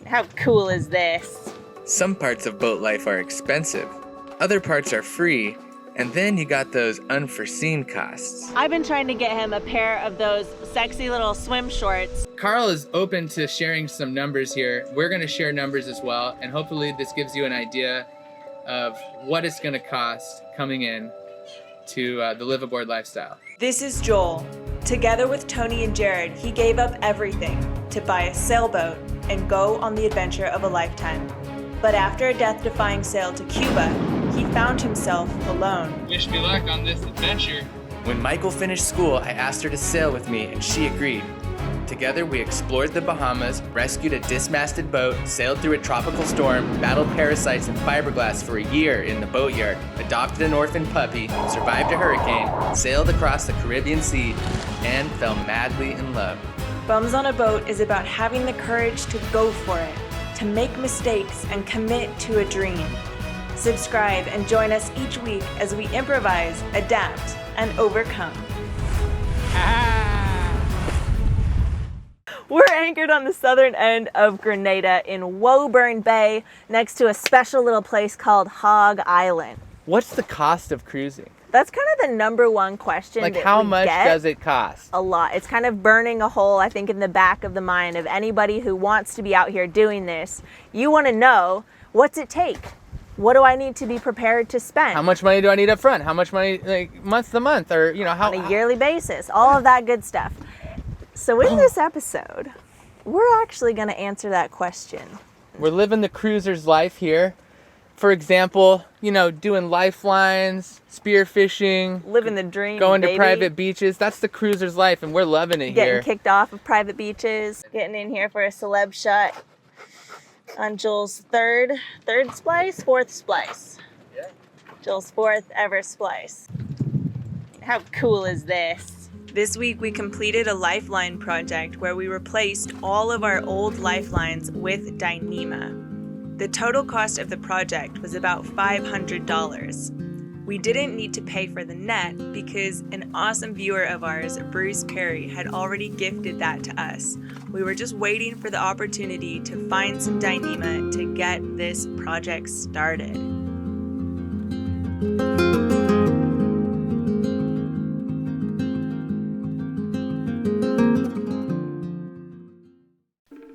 How cool is this? Some parts of boat life are expensive, other parts are free, and then you got those unforeseen costs. I've been trying to get him a pair of those sexy little swim shorts. Karl is open to sharing some numbers here. We're gonna share numbers as well, and hopefully this gives you an idea of what it's gonna cost coming in to the live aboard lifestyle. This is Joel. Together with Tony and Jared, he gave up everything to buy a sailboat and go on the adventure of a lifetime. But after a death-defying sail to Cuba, he found himself alone. Wish me luck on this adventure. When Michael finished school, I asked her to sail with me and she agreed. Together we explored the Bahamas, rescued a dismasted boat, sailed through a tropical storm, battled parasites and fiberglass for a year in the boatyard, adopted an orphan puppy, survived a hurricane, sailed across the Caribbean Sea, and fell madly in love. Bums on a Boat is about having the courage to go for it, to make mistakes and commit to a dream. Subscribe and join us each week as we improvise, adapt, and overcome. We're anchored on the southern end of Grenada in Woburn Bay, next to a special little place called Hog Island. What's the cost of cruising? That's kind of the number one question. Like, that how we much get. does it cost? A lot. It's kind of burning a hole, I think, in the back of the mind of anybody who wants to be out here doing this. You want to know, what's it take? What do I need to be prepared to spend? How much money do I need up front? How much money, like, month to month, or how? On a yearly basis, all of that good stuff. So in this episode, we're actually going to answer that question. We're living the cruiser's life here. For example, doing lifelines, spearfishing, Living the dream, going baby. to private beaches. That's the cruiser's life, and we're loving it Getting here. kicked off of private beaches. Getting in here for a celeb shot on Joel's fourth splice. Yeah. Joel's fourth ever splice. How cool is this? This week we completed a lifeline project where we replaced all of our old lifelines with Dyneema. The total cost of the project was about $500. We didn't need to pay for the net because an awesome viewer of ours, Bruce Perry, had already gifted that to us. We were just waiting for the opportunity to find some Dyneema to get this project started.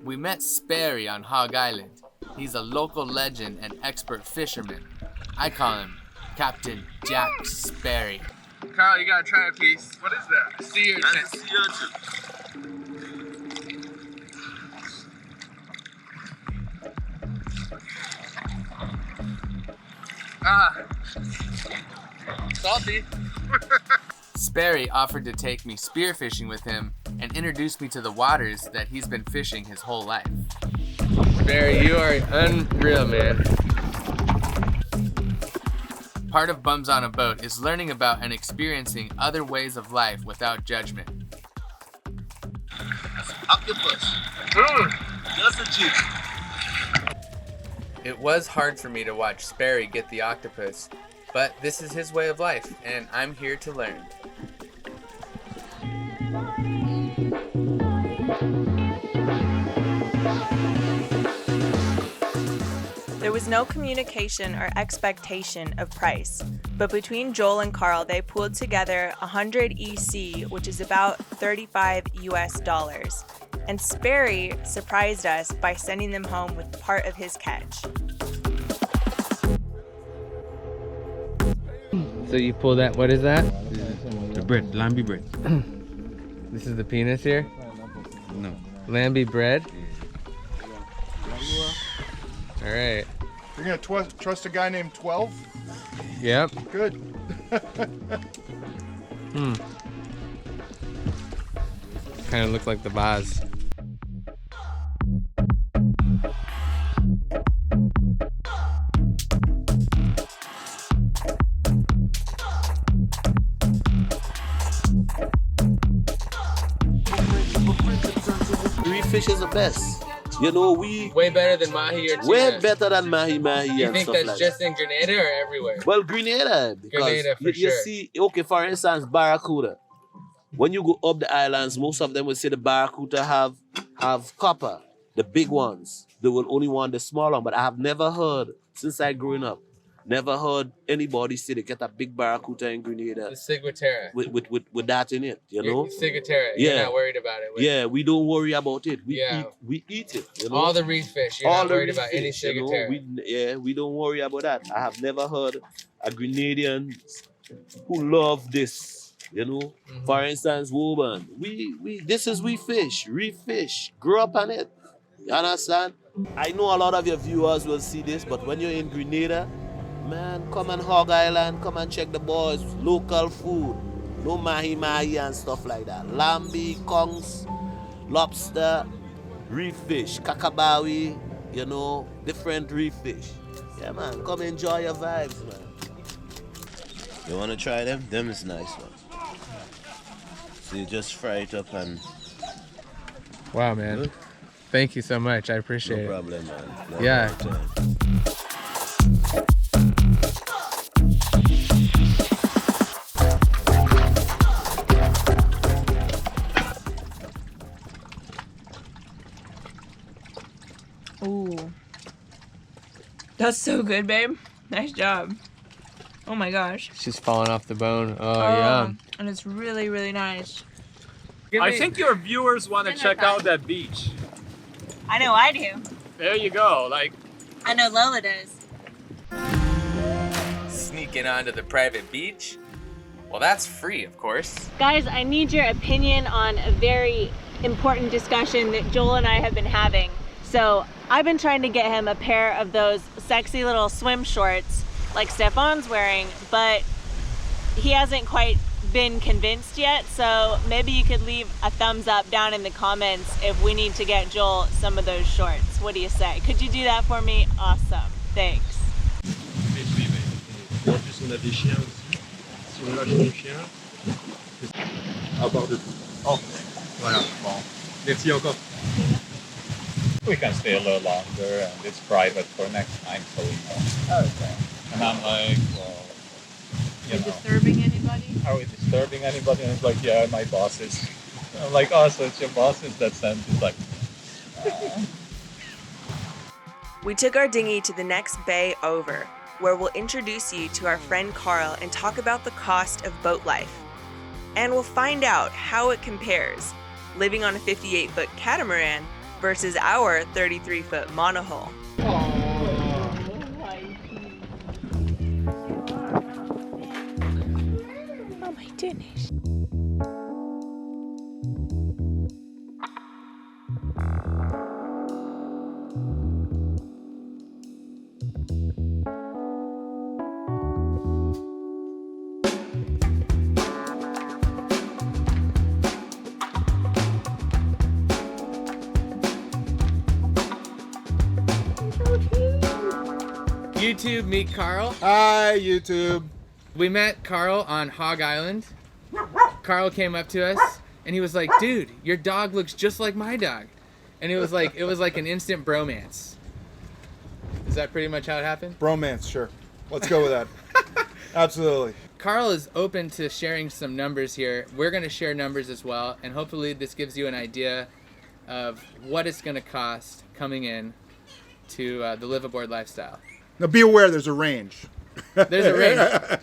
We met Sperry on Hog Island. He's a local legend and expert fisherman. I call him Captain Jack Sperry. Karl, you gotta try a piece. What is that? Sea urchin. That's a sea urchin. Salty. Sperry offered to take me spearfishing with him and introduced me to the waters that he's been fishing his whole life. Sperry, you are unreal, man. Part of Bums on a Boat is learning about and experiencing other ways of life without judgment. That's an octopus. That's a jig. It was hard for me to watch Sperry get the octopus, but this is his way of life, and I'm here to learn. There was no communication or expectation of price, but between Joel and Karl, they pooled together 100 EC, which is about $35 US. And Sperry surprised us by sending them home with part of his catch. So you pull that, what is that? The bread, lambi bread. This is the penis here? No. Lambi bread? All right. You're gonna trust a guy named 12? Yep. Good. Kind of look like the vase. Refish is the best. You know, we Way better than mahi or tuna. way better than mahi You and think stuff that's like just that. in Grenada or everywhere? Well, Grenada, because Grenada, for you sure. see, okay, for instance, barracuda. When you go up the islands, most of them will say the barracuda have copper. the big ones. They will only want the small one. But I have never heard, since I growing up, never heard anybody say they get a big barracuda in Grenada The ciguatera. with that in it, you know? Ciguatera. Yeah. You're not worried about it. Yeah, we don't worry about it. We Yeah. eat it, you know? All the reef fish. You're not worried about any reef fish, you know? ciguatera. We don't worry about that. I have never heard a Grenadian who love this, you know? For instance, woman, this is reef fish, grow up on it. You understand? I know a lot of your viewers will see this, but when you're in Grenada, man, come on Hog Island, come and check the boys, local food, no mahi and stuff like that. Lambi, kongs, lobster, reef fish, kakabawi, you know, different reef fish. Yeah, man, come enjoy your vibes, man. You want to try them? Them is nice, man. So you just fry it up and... Wow, man. Good. Thank you so much. I appreciate No it. problem, man. No Yeah. problem. Ooh. That's so good, babe. Nice job. Oh my gosh. She's falling off the bone. Oh, yeah. And it's really, really nice. I think your viewers want to check out that beach. I know I do. There you go. Like, I know Lola does. Sneaking onto the private beach? Well, that's free, of course. Guys, I need your opinion on a very important discussion that Joel and I have been having. So I've been trying to get him a pair of those sexy little swim shorts like Stefan's wearing, but he hasn't quite been convinced yet. So maybe you could leave a thumbs up down in the comments if we need to get Joel some of those shorts. What do you say? Could you do that for me? Awesome. Thanks. we can stay a little longer and it's private for next time, so we know. Okay. And I'm like, well, you know. Disturbing anybody? Are we disturbing anybody? And it's like, yeah, my bosses. I'm like, oh, so it's your bosses that sent it. Like, We took our dinghy to the next bay over, where we'll introduce you to our friend Karl and talk about the cost of boat life. And we'll find out how it compares, living on a 58-foot catamaran versus our 33-foot monohull. Oh my goodness. YouTube, meet Karl. Hi, YouTube. We met Karl on Hog Island. Karl came up to us and he was like, dude, your dog looks just like my dog. And it was like an instant bromance. Is that pretty much how it happened? Bromance, sure. Let's go with that. Absolutely. Karl is open to sharing some numbers here. We're going to share numbers as well, and hopefully this gives you an idea of what it's going to cost coming in to the live aboard lifestyle. Now be aware there's a range. There's a range.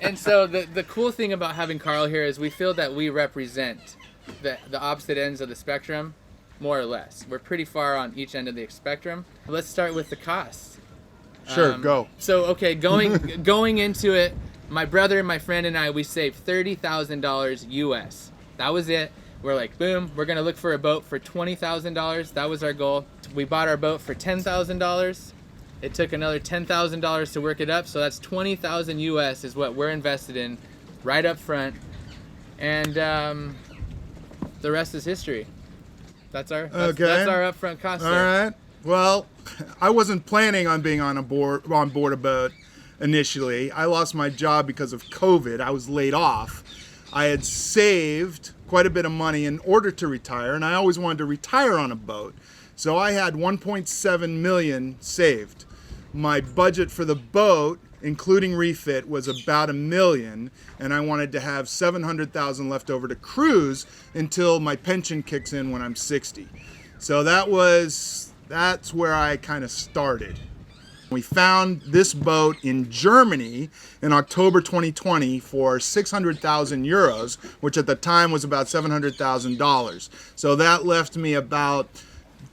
And so the cool thing about having Karl here is we feel that we represent the opposite ends of the spectrum, more or less. We're pretty far on each end of the spectrum. Let's start with the cost. Sure, go. So, okay, going into it, my brother, my friend, and I, we saved $30,000 US. That was it. We're like, boom, we're gonna look for a boat for $20,000. That was our goal. We bought our boat for $10,000. It took another $10,000 to work it up, so that's $20,000 US is what we're invested in right up front. And the rest is history. That's our upfront cost. All there. right. Well, I wasn't planning on being on board a boat initially. I lost my job because of COVID. I was laid off. I had saved quite a bit of money in order to retire, and I always wanted to retire on a boat. So I had 1.7 million saved. My budget for the boat, including refit, was about $1 million, and I wanted to have $700,000 left over to cruise until my pension kicks in when I'm 60. So that's where I kind of started. We found this boat in Germany in October 2020 for 600,000 euros, which at the time was about $700,000. So that left me about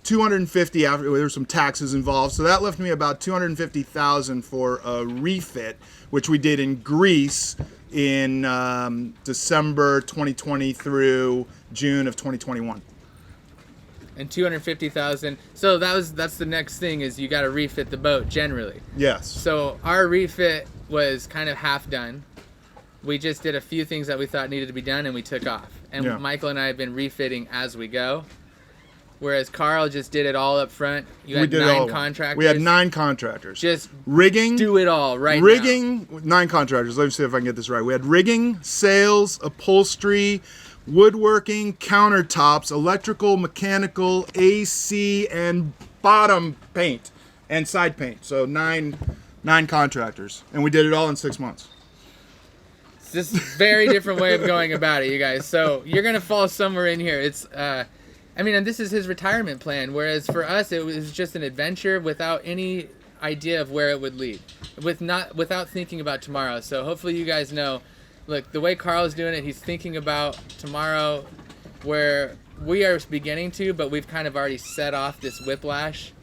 250 after there were some taxes involved. So that left me about 250,000 for a refit, which we did in Greece in December 2020 through June of 2021. And 250,000. So that's the next thing is you got to refit the boat generally. Yes. So our refit was kind of half done. We just did a few things that we thought needed to be done and we took off. And Yeah. Michael and I have been refitting as we go. Whereas Karl just did it all up front. You had We did it all 9 at once. contractors. We had 9 contractors. Just rigging. do it all right now. Rigging, 9 contractors. Let me see if I can get this right. We had rigging, sails, upholstery, woodworking, countertops, electrical, mechanical, AC, and bottom paint and side paint. So 9 contractors, and we did it all in 6 months. It's this very different way of going about it, you guys. So you're gonna fall somewhere in here. It's and this is his retirement plan. Whereas for us, it was just an adventure without any idea of where it would lead, without thinking about tomorrow. So hopefully you guys know. Look, the way Karl is doing it, he's thinking about tomorrow, where we are beginning to, but we've kind of already set off this whiplash,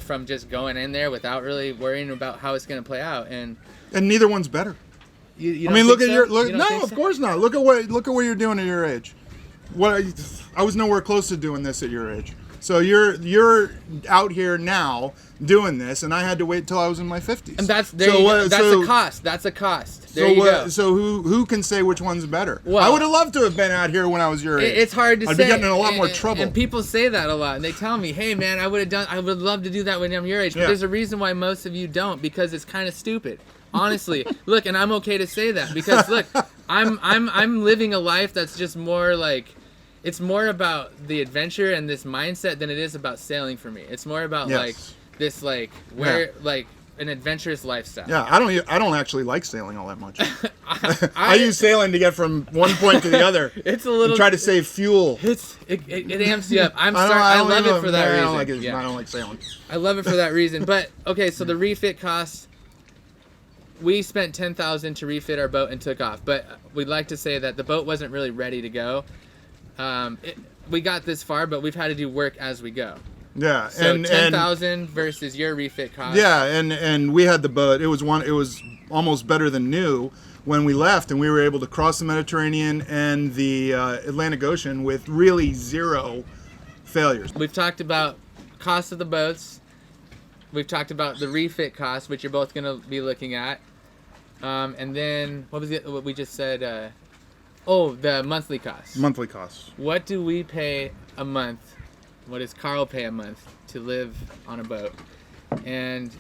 from just going in there without really worrying about how it's going to play out. And neither one's better. You I mean, look at so? No, of course not. Look at what you're doing at your age. I was nowhere close to doing this at your age. So you're out here now doing this, and I had to wait till I was in my 50s. And that's a cost. That's a cost. There you go. So who can say which one's better? Well, I would have loved to have been out here when I was your age. It's hard to say. I'd be getting in a lot more trouble. And people say that a lot, and they tell me, "Hey, man, I would love to do that when I'm your age." But Yeah. there's a reason why most of you don't, because it's kind of stupid. Honestly, look, and I'm okay to say that because look, I'm living a life that's just more like. It's more about the adventure and this mindset than it is about sailing for me. It's more about an adventurous lifestyle. Yeah, I don't actually like sailing all that much. I use sailing to get from one point to the other. It's a little. And try to save fuel. It amps you up. I love it for that reason. I don't like sailing. I love it for that reason. But okay, so the refit cost. We spent $10,000 to refit our boat and took off. But we'd like to say that the boat wasn't really ready to go. We got this far, but we've had to do work as we go. Yeah, so and 10,000 versus your refit cost. Yeah, and we had the boat. It was almost better than new when we left, and we were able to cross the Mediterranean and the Atlantic Ocean with really 0 failures. We've talked about cost of the boats. We've talked about the refit cost, which you're both going to be looking at, and then what we just said? The monthly costs. Monthly costs. What do we pay a month? What does Karl pay a month to live on a boat? And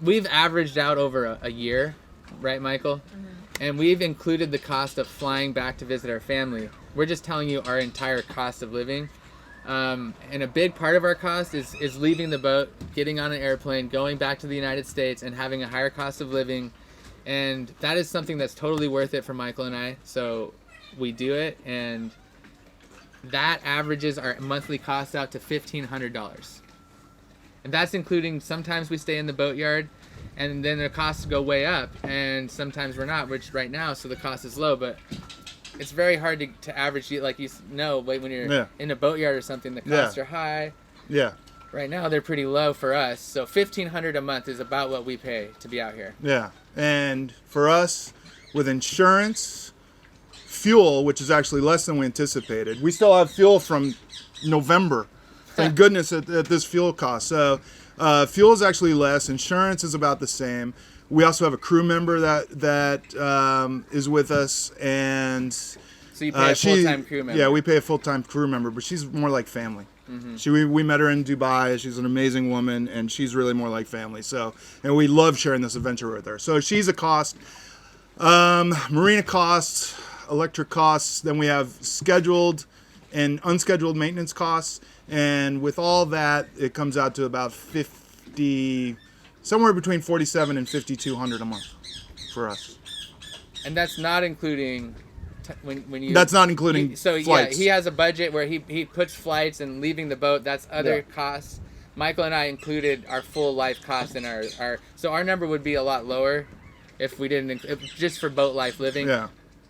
we've averaged out over a year, right, Michael? Mm-hmm. And we've included the cost of flying back to visit our family. We're just telling you our entire cost of living. And a big part of our cost is leaving the boat, getting on an airplane, going back to the United States, and having a higher cost of living. And that is something that's totally worth it for Michael and I. So we do it, and that averages our monthly cost out to $1,500. And that's including sometimes we stay in the boatyard, and then the costs go way up, and sometimes we're not, which right now, so the cost is low. But it's very hard to average, like when you're in a boatyard or something, the costs are high. Yeah. Right now, they're pretty low for us. So $1,500 a month is about what we pay to be out here. Yeah. And for us, with insurance, fuel, which is actually less than we anticipated, we still have fuel from November. Thank goodness at this fuel cost. So fuel is actually less. Insurance is about the same. We also have a crew member that is with us, and so you pay a full-time crew member. Yeah, we pay a full-time crew member, but she's more like family. Mm-hmm. We met her in Dubai. She's an amazing woman, and she's really more like family. So, and we love sharing this adventure with her. So she's a cost. Marina costs, electric costs. Then we have scheduled and unscheduled maintenance costs, and with all that, it comes out to about somewhere between $4,700 and $5,200 a month for us. And that's not including when you. That's not including flights. Yeah, he has a budget where he puts flights and leaving the boat. That's other costs. Michael and I included our full life costs in our so our number would be a lot lower if we didn't just for boat life living. Yeah.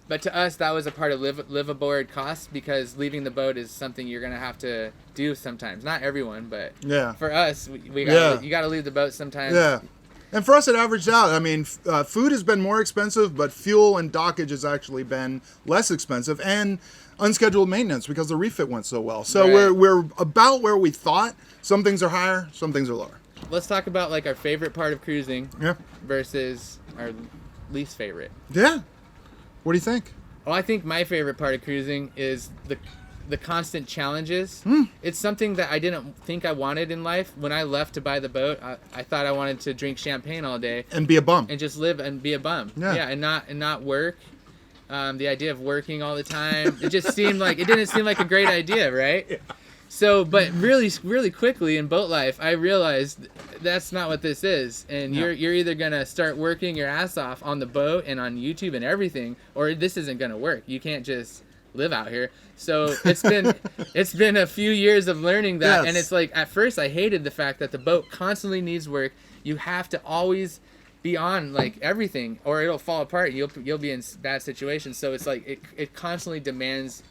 But to us, that was a part of live aboard costs because leaving the boat is something you're gonna have to do sometimes. Not everyone, but for us, you gotta leave the boat sometimes. Yeah. And for us, it averaged out. I mean, food has been more expensive, but fuel and dockage has actually been less expensive, and unscheduled maintenance because the refit went so well. So we're about where we thought. Some things are higher, some things are lower. Let's talk about like our favorite part of cruising versus our least favorite. Yeah. What do you think? Well, I think my favorite part of cruising is the constant challenges. It's something that I didn't think I wanted in life. When I left to buy the boat, I thought I wanted to drink champagne all day and be a bum and just live and be a bum. Yeah, and not work. The idea of working all the time, it just didn't seem like a great idea, right? Yeah. So, but really quickly in boat life, I realized that's not what this is. And you're either gonna start working your ass off on the boat and on YouTube and everything, or this isn't gonna work. You can't just live out here. So it's been a few years of learning that, and it's like at first I hated the fact that the boat constantly needs work. You have to always be on like everything, or it'll fall apart. You'll be in bad situations. So it's like it constantly demands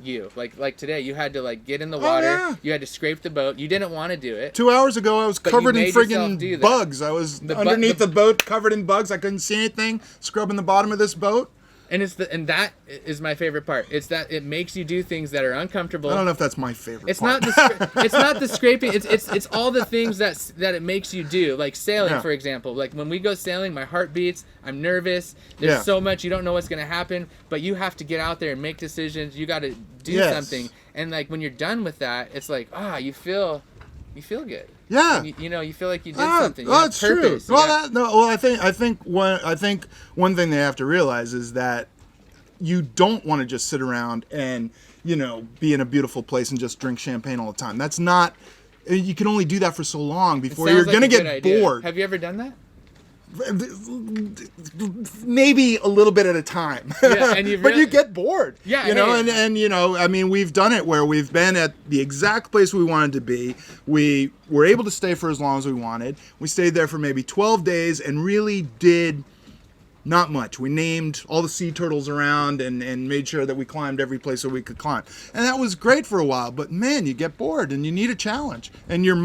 you. Like today, you had to like get in the water. You had to scrape the boat. You didn't want to do it. 2 hours ago, I was covered in friggin' bugs. I was underneath the boat, covered in bugs. I couldn't see anything. Scrubbing the bottom of this boat. And that is my favorite part. It's that it makes you do things that are uncomfortable. I don't know if that's my favorite. It's part. It's not the scraping. It's all the things that it makes you do. Like sailing, for example. Like when we go sailing, my heart beats. I'm nervous. There's so much you don't know what's gonna happen, but you have to get out there and make decisions. You got to do something. And like when you're done with that, it's like you feel good. Yeah. You feel like you did something. That's true. Well, yeah. I think one thing they have to realize is that you don't want to just sit around and be in a beautiful place and just drink champagne all the time. That's not. You can only do that for so long before you're gonna get bored. Have you ever done that? Maybe a little bit at a time. Yeah, and but you get bored. Yeah, I mean, we've done it where we've been at the exact place we wanted to be. We were able to stay for as long as we wanted. We stayed there for maybe 12 days and really did not much. We named all the sea turtles around and made sure that we climbed every place that we could climb. And that was great for a while, but man, you get bored and you need a challenge. And you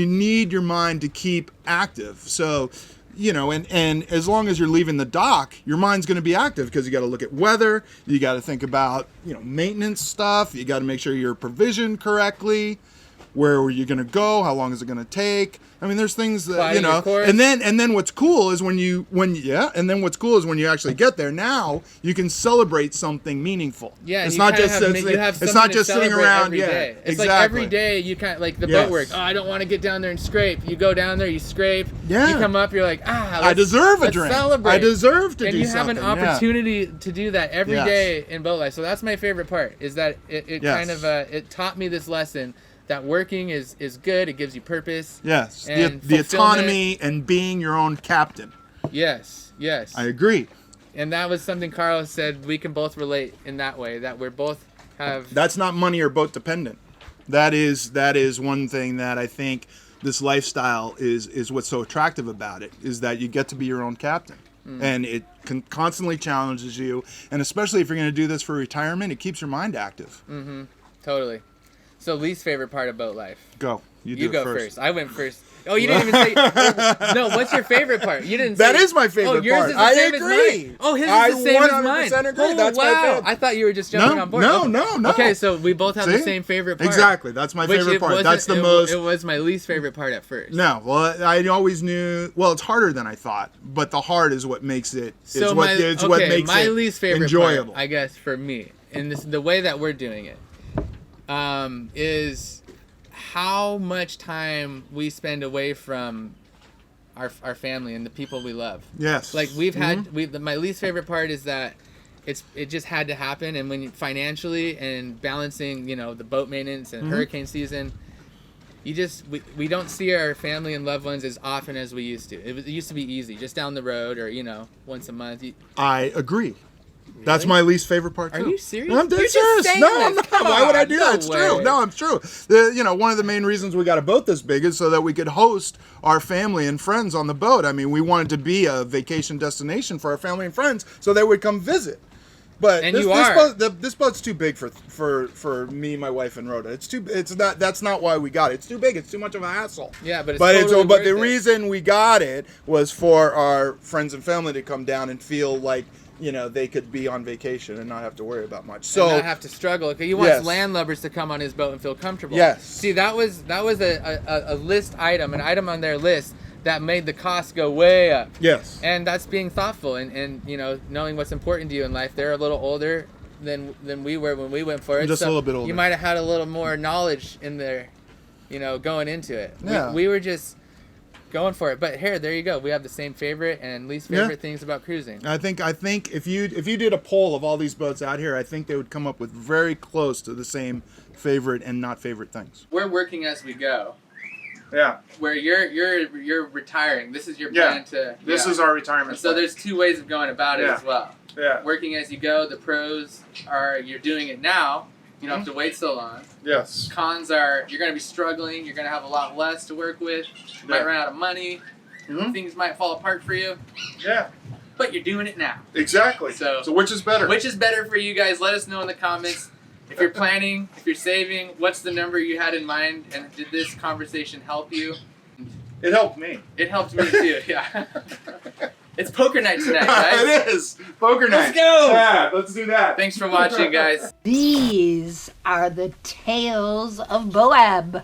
need your mind to keep active. So, and as long as you're leaving the dock, your mind's going to be active because you got to look at weather, you got to think about, maintenance stuff, you got to make sure you're provisioned correctly, where are you going to go, how long is it going to take? I mean, there's things that, and then what's cool is when you actually get there. Now you can celebrate something meaningful. Yeah, it's not just sitting around. It's like every day you kind of like the boat work. Oh, I don't want to get down there and scrape. You go down there, you scrape. Yeah. You come up, you're like, I deserve a drink. Celebrate. I deserve to do something. And you have an opportunity to do that every day in boat life. So that's my favorite part. Is that it kind of it taught me this lesson. That working is good. It gives you purpose. Yes. The autonomy and being your own captain. Yes. I agree. And that was something Karl said we can both relate in that way. That we're both have. That's not money or boat dependent. That is one thing that I think this lifestyle is what's so attractive about it. Is that you get to be your own captain. And it constantly challenges you. And especially if you're going to do this for retirement, it keeps your mind active. Mm-hmm. Totally. So least favorite part of boat life. Go. You go first. I went first. Oh, you didn't even say. No, what's your favorite part? You didn't say. That is my favorite part. Yours is the same as mine. Oh, his is the same as mine. 100% agree. That's my favorite. I thought you were just jumping on board. No. Okay, so we both have the same favorite part. Exactly. That's my favorite part. That's the most. It was my least favorite part at first. No, well, I always knew. Well, it's harder than I thought, but the hard is what makes it. So what makes my it least favorite enjoyable. part, I guess, for me, and the way that we're doing it, is how much time we spend away from our family and the people we love. Yes. Like we've had my least favorite part is that it just had to happen, and when financially and balancing, the boat maintenance and hurricane season, we don't see our family and loved ones as often as we used to. It used to be easy, just down the road or once a month. I agree. That's my least favorite part too. Are you serious? I'm dead You're just serious. saying No, this. I'm not. Come Why would I on, do no that? It's true. way. No, I'm true. One of the main reasons we got a boat this big is so that we could host our family and friends on the boat. I mean, we wanted to be a vacation destination for our family and friends so they would come visit. But And this boat's too big for me, my wife, and Rhoda. That's not why we got it. It's too big. It's too much of a hassle. Yeah, but But worth the it. reason we got it was for our friends and family to come down and feel like, you know, they could be on vacation and not have to worry about much. So and not have to struggle. He wants Yes. landlubbers to come on his boat and feel comfortable. Yes. See, that was a list item, an item on their list that made the cost go way up. Yes. And that's being thoughtful and you know, knowing what's important to you in life. They're a little older than we were when we went for it. Just a little bit older. You might have had a little more knowledge in there, you know, going into it. Yeah. We were just going for it. But here, there you go. We have the same favorite and least favorite things about cruising. I think if you did a poll of all these boats out here, I think they would come up with very close to the same favorite and not favorite things. We're working as we go. Yeah. Where you're retiring. This is your plan to. This yeah. is our retirement. So there's two ways of going about it Yeah. as well. Yeah. Working as you go. The pros are you're doing it now. You don't have to wait so long. Yes. Cons are you're going to be struggling. You're going to have a lot less to work with. You might Yeah. run out of money. Things might fall apart for you. Yeah. But you're doing it now. Exactly. So which is better? Which is better for you guys? Let us know in the comments. If you're planning, if you're saving, what's the number you had in mind? And did this conversation help you? It helped me. It helped me too, yeah. It's poker night tonight, guys. It is. Poker night. Let's go. Yeah, let's do that. Thanks for watching, guys. These are the tales of BOAB.